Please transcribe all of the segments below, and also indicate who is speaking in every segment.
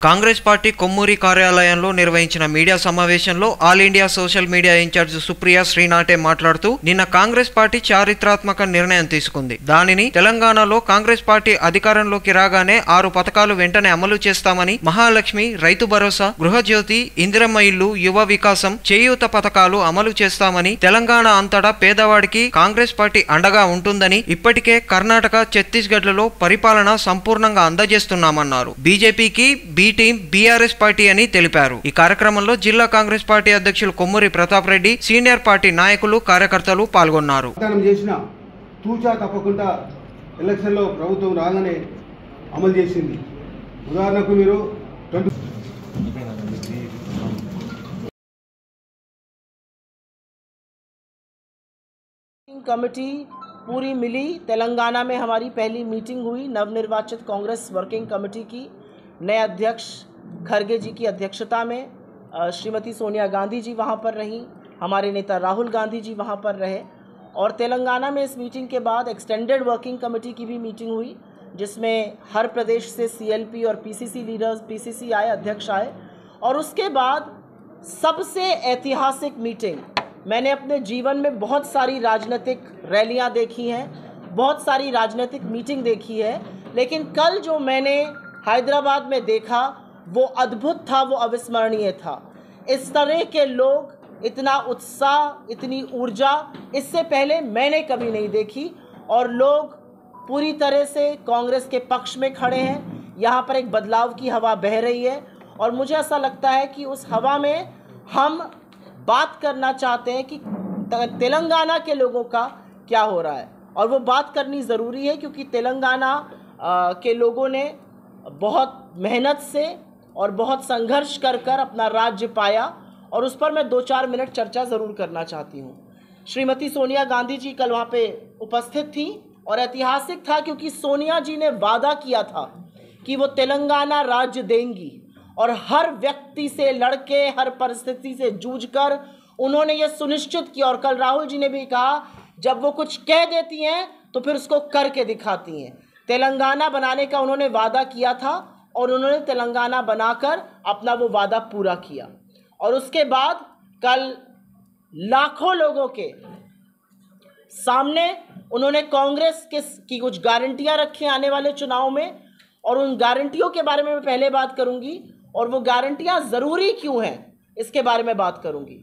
Speaker 1: Congress party Kommuri కార్యాలయంలో నిర్వహించిన media సమావేశంలో all India social media incharge Supriya Shrinate మాట్లాడుతూ నిన్న కాంగ్రెస్ పార్టీ చారిత్రాత్మక నిర్ణయం తీసుకుంది. దానిని తెలంగాణలో కాంగ్రెస్ పార్టీ అధికారంలోకి రాగానే 6 పథకాలు వెంటనే అమలు చేస్తామని, మహాలక్ష్మి, రైతు భరోసా, గృహజ్యోతి, ఇందిరమ్మ ఇల్లు, యువ వికాసం, చేయూత పథకాలు అమలు చేస్తామని, తెలంగాణ అంతటా పేదవాడికి కాంగ్రెస్ పార్టీ అండగా ఉంటుందని, ఇప్పటికే కర్ణాటక, ఛత్తీస్గఢ్లలో పరిపాలన సంపూర్ణంగా అందజేస్తున్నామన్నారు. బీజేపీకి బి టీం బీఆర్ఎస్ పార్టీ అని తెలిపారు. ఈ కార్యక్రమంలో జిల్లా కాంగ్రెస్ పార్టీ అధ్యక్షులు కొమ్మూరి ప్రతాప్ రెడ్డి, సీనియర్ పార్టీ నాయకులు, కార్యకర్తలు పాల్గొన్నారు.
Speaker 2: తూచా తప్పకుండా ఎలక్షన్ లో ప్రభుత్వం రాగానే అమలు చేసింది. ఉదాహరణకు మీరు
Speaker 3: कमेटी पूरी मिली। तेलंगाना में हमारी पहली मीटिंग हुई नवनिर्वाचित कांग्रेस वर्किंग कमेटी की, नए अध्यक्ष खरगे जी की अध्यक्षता में। श्रीमती सोनिया गांधी जी वहां पर रहीं, हमारे नेता राहुल गांधी जी वहां पर रहे। और तेलंगाना में इस मीटिंग के बाद एक्सटेंडेड वर्किंग कमेटी की भी मीटिंग हुई, जिसमें हर प्रदेश से सीएलपी और पीसीसी लीडर्स, पीसीसी आए, अध्यक्ष आए। और उसके बाद सबसे ऐतिहासिक मीटिंग, मैंने अपने जीवन में बहुत सारी राजनीतिक रैलियां देखी हैं, बहुत सारी राजनीतिक मीटिंग देखी है, लेकिन कल जो मैंने हैदराबाद में देखा वो अद्भुत था, वो अविस्मरणीय था। इस तरह के लोग, इतना उत्साह, इतनी ऊर्जा इससे पहले मैंने कभी नहीं देखी। और लोग पूरी तरह से कांग्रेस के पक्ष में खड़े हैं। यहाँ पर एक बदलाव की हवा बह रही है और मुझे ऐसा लगता है कि उस हवा में हम बात करना चाहते हैं कि तेलंगाना के लोगों का क्या हो रहा है, और वो बात करनी ज़रूरी है क्योंकि तेलंगाना के लोगों ने बहुत मेहनत से और बहुत संघर्ष कर अपना राज्य पाया, और उस पर मैं 2-4 मिनट चर्चा ज़रूर करना चाहती हूँ। श्रीमती सोनिया गांधी जी कल वहाँ पे उपस्थित थी और ऐतिहासिक था क्योंकि सोनिया जी ने वादा किया था कि वो तेलंगाना राज्य देंगी, और हर व्यक्ति से लड़के, हर परिस्थिति से जूझकर उन्होंने ये सुनिश्चित किया। और कल राहुल जी ने भी कहा जब वो कुछ कह देती हैं तो फिर उसको करके दिखाती हैं। तेलंगाना बनाने का उन्होंने वादा किया था और उन्होंने तेलंगाना बनाकर अपना वो वादा पूरा किया। और उसके बाद कल लाखों लोगों के सामने उन्होंने कांग्रेस की कुछ गारंटियां रखी आने वाले चुनाव में, और उन गारंटियों के बारे में मैं पहले बात करूंगी, और वो गारंटियां ज़रूरी क्यों हैं इसके बारे में बात करूंगी।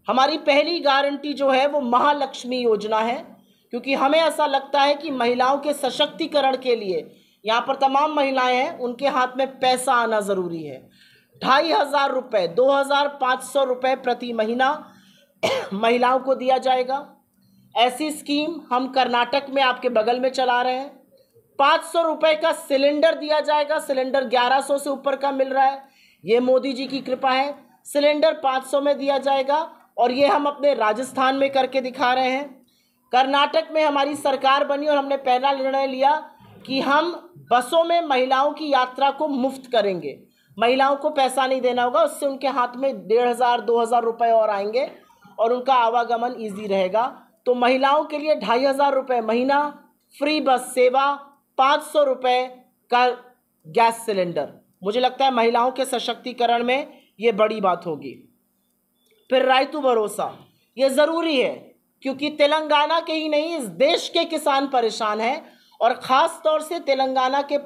Speaker 3: हमारी पहली गारंटी जो है वो महालक्ष्मी योजना है, क्योंकि हमें ऐसा लगता है कि महिलाओं के सशक्तिकरण के लिए यहाँ पर तमाम महिलाएं हैं, उनके हाथ में पैसा आना ज़रूरी है। 2500 रुपये, 2500 रुपये प्रति महीना महिलाओं को दिया जाएगा। ऐसी स्कीम हम कर्नाटक में आपके बगल में चला रहे हैं। 500 रुपये का सिलेंडर दिया जाएगा। सिलेंडर 1100 से ऊपर का मिल रहा है, ये मोदी जी की कृपा है। सिलेंडर 500 में दिया जाएगा, और ये हम अपने राजस्थान में करके दिखा रहे हैं। कर्नाटक में हमारी सरकार बनी और हमने पहला निर्णय लिया कि हम बसों में महिलाओं की यात्रा को मुफ्त करेंगे। महिलाओं को पैसा नहीं देना होगा, उससे उनके हाथ में 1500-2000 रुपये और आएंगे और उनका आवागमन ईजी रहेगा। तो महिलाओं के लिए 2500 रुपये महीना, फ्री बस सेवा, 500 रुपये का गैस सिलेंडर। मुझे लगता है महिलाओं के सशक्तिकरण में ये बड़ी बात होगी। फिर रायतु भरोसा, ये ज़रूरी है क्योंकि तेलंगाना के ही नहीं, इस देश के किसान परेशान हैं, और ख़ास तौर से तेलंगाना के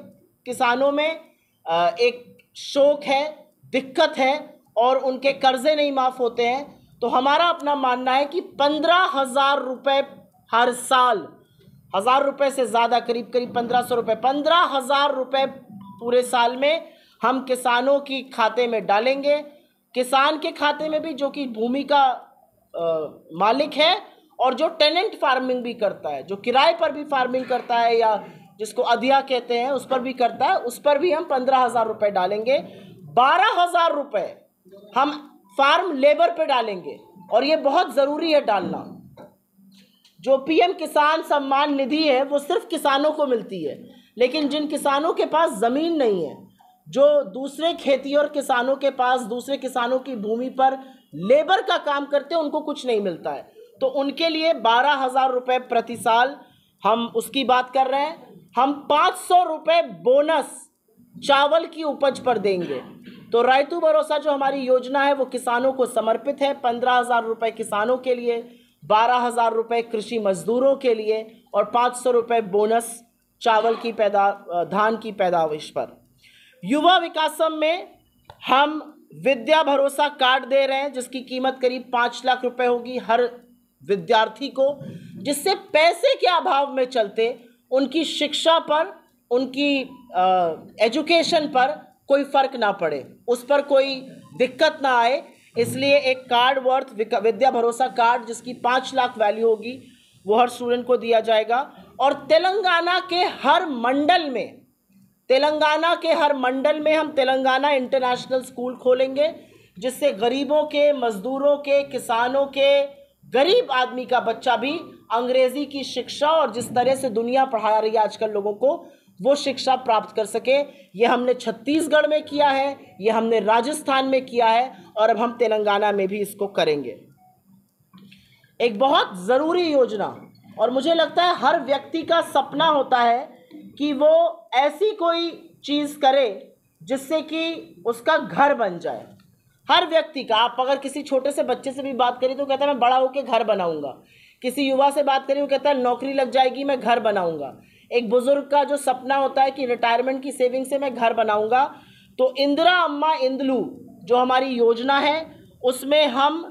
Speaker 3: किसानों में एक शोक है, दिक्कत है, और उनके कर्ज़े नहीं माफ़ होते हैं। तो हमारा अपना मानना है कि 15,000 रुपये हर साल, 1000 रुपये से ज़्यादा, करीब 1500 रुपये, 15,000 रुपये पूरे साल में हम किसानों की खाते में डालेंगे। किसान के खाते में भी जो कि भूमि का मालिक है, और जो टेनेंट फार्मिंग भी करता है, जो किराए पर भी फार्मिंग करता है या जिसको अधिया कहते हैं उस पर भी करता है, उस पर भी हम 15,000 रुपये डालेंगे। 12,000 रुपये हम फार्म लेबर पे डालेंगे, और ये बहुत ज़रूरी है डालना। जो पीएम किसान सम्मान निधि है वो सिर्फ किसानों को मिलती है, लेकिन जिन किसानों के पास ज़मीन नहीं है, जो दूसरे खेती और किसानों के पास, दूसरे किसानों की भूमि पर लेबर का काम करते हैं, उनको कुछ नहीं मिलता है। तो उनके लिए 12,000 रुपये प्रति साल हम उसकी बात कर रहे हैं। हम 500 रुपये बोनस चावल की उपज पर देंगे। तो रैतु भरोसा जो हमारी योजना है वो किसानों को समर्पित है। 15,000 रुपये किसानों के लिए, 12,000 रुपये कृषि मजदूरों के लिए और 500 रुपये बोनस चावल की धान की पैदावार पर। युवा विकासम में हम विद्या भरोसा कार्ड दे रहे हैं जिसकी कीमत करीब 5 लाख रुपए होगी हर विद्यार्थी को, जिससे पैसे के अभाव में चलते उनकी शिक्षा पर, उनकी एजुकेशन पर कोई फर्क ना पड़े, उस पर कोई दिक्कत ना आए। इसलिए एक कार्ड वर्थ विद्या भरोसा कार्ड जिसकी 5 लाख वैल्यू होगी वो हर स्टूडेंट को दिया जाएगा। और तेलंगाना के हर मंडल में हम तेलंगाना इंटरनेशनल स्कूल खोलेंगे, जिससे गरीबों के, मजदूरों के, किसानों के, गरीब आदमी का बच्चा भी अंग्रेजी की शिक्षा और जिस तरह से दुनिया पढ़ा रही है आजकल लोगों को, वो शिक्षा प्राप्त कर सके। ये हमने छत्तीसगढ़ में किया है, ये हमने राजस्थान में किया है और अब हम तेलंगाना में भी इसको करेंगे। एक बहुत ज़रूरी योजना, और मुझे लगता है हर व्यक्ति का सपना होता है कि वो ऐसी कोई चीज़ करे जिससे कि उसका घर बन जाए। हर व्यक्ति का, आप अगर किसी छोटे से बच्चे से भी बात करें तो कहता है मैं बड़ा होकर घर बनाऊंगा। किसी युवा से बात करें वो कहता है नौकरी लग जाएगी मैं घर बनाऊंगा। एक बुजुर्ग का जो सपना होता है कि रिटायरमेंट की सेविंग से मैं घर बनाऊंगा। तो इंदिरा अम्मा इंदलू जो हमारी योजना है उसमें हम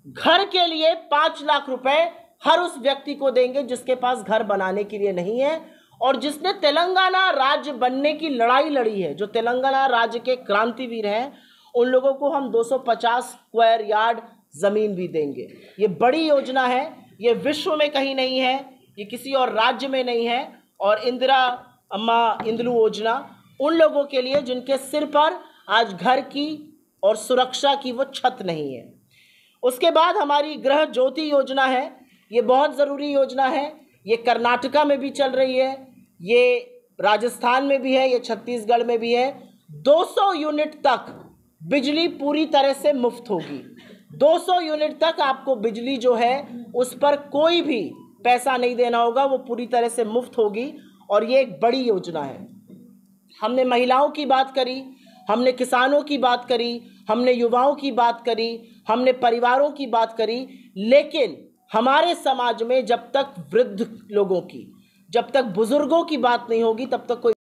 Speaker 3: घर के लिए 5 लाख रुपए हर उस व्यक्ति को देंगे जिसके पास घर बनाने के लिए नहीं है और जिसने तेलंगाना राज्य बनने की लड़ाई लड़ी है, जो तेलंगाना राज्य के क्रांतिवीर हैं, उन लोगों को हम 250 स्क्वायर यार्ड ज़मीन भी देंगे। ये बड़ी योजना है, ये विश्व में कहीं नहीं है, ये किसी और राज्य में नहीं है। और इंदिरा अम्मा इंदलू योजना उन लोगों के लिए जिनके सिर पर आज घर की और सुरक्षा की वो छत नहीं है। उसके बाद हमारी गृह ज्योति योजना है, ये बहुत ज़रूरी योजना है। ये कर्नाटका में भी चल रही है, ये राजस्थान में भी है, ये छत्तीसगढ़ में भी है। 200 यूनिट तक बिजली पूरी तरह से मुफ्त होगी। 200 यूनिट तक आपको बिजली जो है उस पर कोई भी पैसा नहीं देना होगा, वो पूरी तरह से मुफ्त होगी और ये एक बड़ी योजना है। हमने महिलाओं की बात करी, हमने किसानों की बात करी, हमने युवाओं की बात करी, हमने परिवारों की बात करी, लेकिन हमारे समाज में जब तक वृद्ध लोगों की, जब तक बुजुर्गों की बात नहीं होगी तब तक कोई